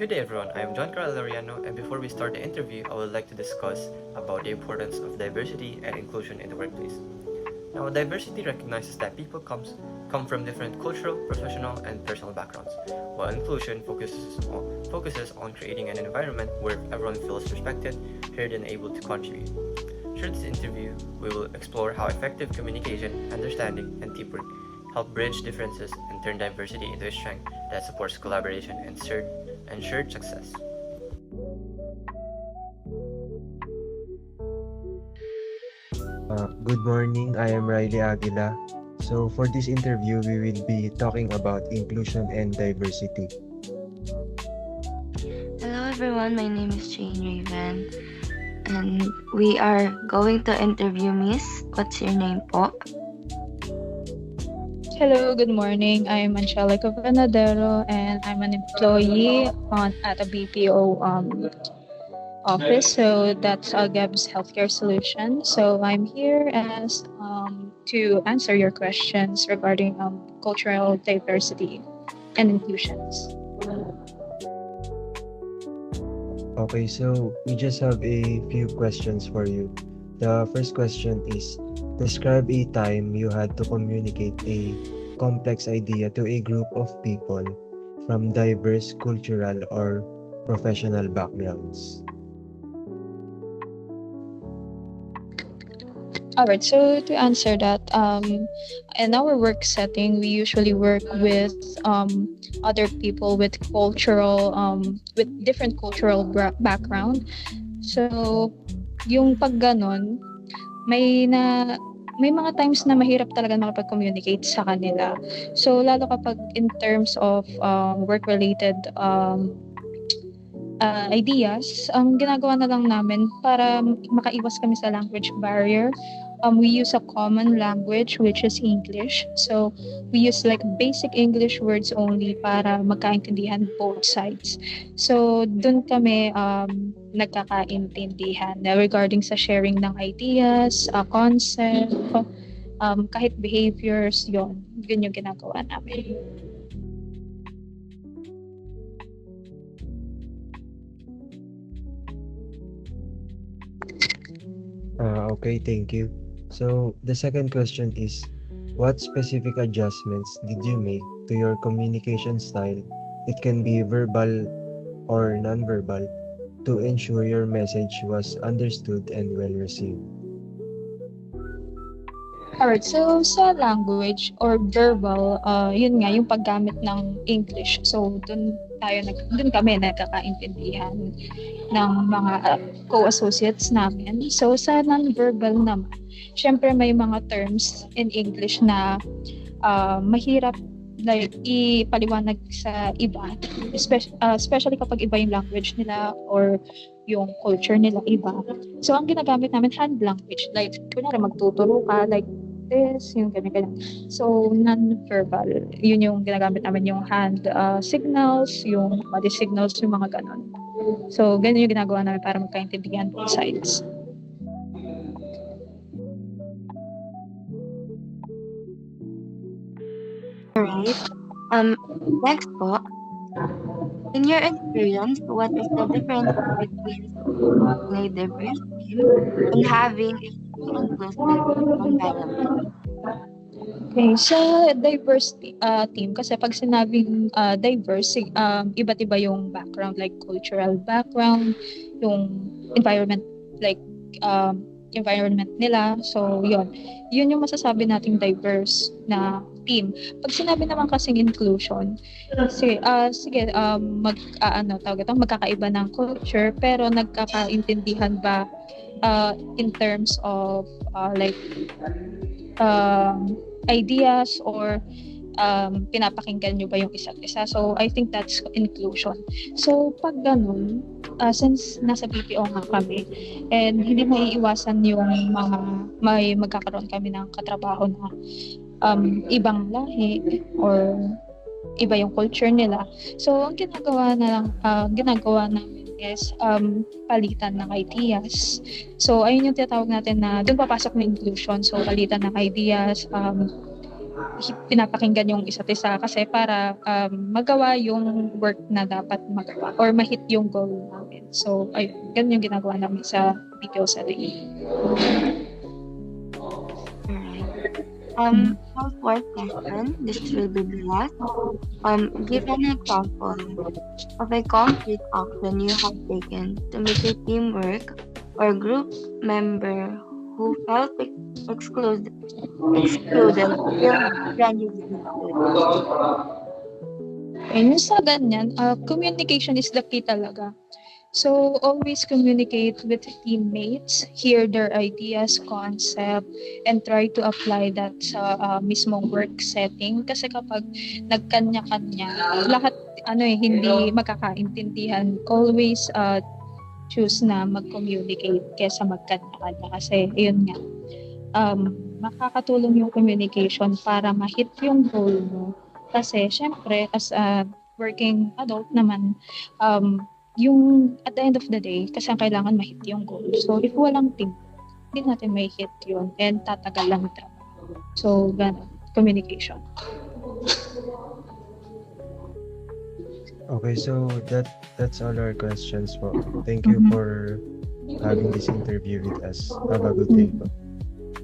Good day, everyone. I am John Carl Loriano, and before we start the interview, I would like to discuss about the importance of diversity and inclusion in the workplace. Now, diversity recognizes that come from different cultural, professional, and personal backgrounds, while inclusion focuses on creating an environment where everyone feels respected, heard, and able to contribute. Through this interview, we will explore how effective communication, understanding, and teamwork help bridge differences and turn diversity into a strength that supports collaboration and shared success. Good morning, I am Riley Aguila. So, for this interview, we will be talking about inclusion and diversity. Hello everyone, my name is Jane Raven and we are going to interview Miss. What's your name po? Hello, good morning. I'm Angelica Venadero and I'm an employee at a BPO office. So that's Gab's Healthcare Solution. So I'm here as to answer your questions regarding cultural diversity and inclusions. Okay, so we just have a few questions for you. The first question is, describe a time you had to communicate a complex idea to a group of people from diverse cultural or professional backgrounds. All right, so to answer that, in our work setting, we usually work with other people with different cultural background. So, yung pag ganon, may na may mga times na mahirap talaga makapag-communicate sa kanila. So, lalo kapag in terms of work-related ideas, ang ginagawa na lang namin para makaiwas kami sa language barrier, we use a common language which is English. So we use like basic English words only para magkaintindihan both sides. So dun kami nagkakaintindihan na regarding sa sharing ng ideas, concept, kahit behaviors, yun yung ginagawa namin. Okay, thank you. So, the second question is, what specific adjustments did you make to your communication style? It can be verbal or nonverbal to ensure your message was understood and well received. Alright, so sa language or verbal, yun nga, yung paggamit ng English. So, dun kami nagkakaintindihan ng mga co-associates namin. So, sa non-verbal naman, syempre may mga terms in English na mahirap like ipaliwanag sa iba, especially kapag iba yung language nila or yung culture nila iba. So, ang ginagamit namin hand language. Like, kunwari magtuturo ka, like this, yung ganyan. So, non-verbal. Yun yung ginagamit namin, yung hand signals, yung body signals, yung mga ganon. So, ganun yung ginagawa namin para magkaintindihan both sides. Alright. Next po, in your experience, what is the difference between a diverse team and having a fully inclusive environment? Okay, sa diverse team, kasi pag sinabing diverse, iba't iba yung background, like cultural background, yung environment, like environment nila. So, yun yung masasabi nating diverse na team. Pag sinabi naman kasing inclusion, sige, magkakaiba ng culture, pero nagkakaintindihan ba in terms of like ideas or pinapakinggan nyo ba yung isa't isa. So, I think that's inclusion. So, pag ganun, since nasa BPO nga kami, and hindi maiiwasan yung may magkakaroon kami ng katrabaho na ibang lahi or iba yung culture nila. So, ang ginagawa namin is palitan ng ideas. So, ayun yung tinatawag natin na doon papasok na inclusion. So, palitan ng ideas, pinapakinggan yung isa't isa kasi para magawa yung work na dapat magawa or ma-hit yung goal namin. So, ayun, ganun yung ginagawa namin sa video selling. Alright. Now fourth question, this will be the last. Give an example of a concrete action you have taken to make a teamwork or group member who felt excluded feel genuinely good. And yung sa ganyan, communication is the key talaga. So, always communicate with teammates, hear their ideas, concept, and try to apply that sa mismong work setting. Kasi kapag nagkanya-kanya, lahat hindi magkakaintindihan. Always choose na mag-communicate kesa magkanya-kanya. Kasi, yun nga, makakatulong yung communication para ma-hit yung goal mo. Kasi, syempre, as a working adult naman, yung at the end of the day, kasi ang kailangan ma-hit yung goal. So, if walang team, hindi natin may hit yun and tatagal lang ito. So, ganun, communication. Okay, so that's all our questions po. Thank you for having this interview with us. Have a good day po.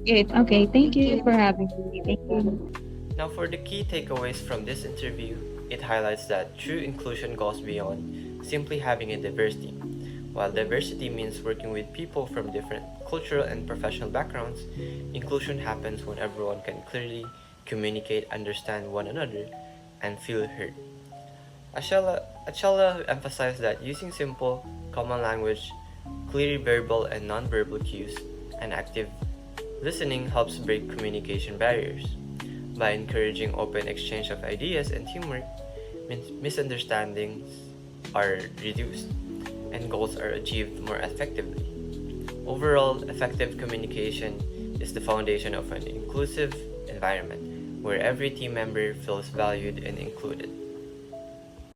Great. Okay, thank you for having me. Thank you. Now, for the key takeaways from this interview, it highlights that true inclusion goes beyond simply having a diversity. While diversity means working with people from different cultural and professional backgrounds, inclusion happens when everyone can clearly communicate, understand one another, and feel heard. Achala emphasized that using simple, common language, clear verbal and non-verbal cues, and active listening helps break communication barriers. By encouraging open exchange of ideas and teamwork, misunderstandings are reduced and goals are achieved more effectively. Overall, effective communication is the foundation of an inclusive environment where every team member feels valued and included.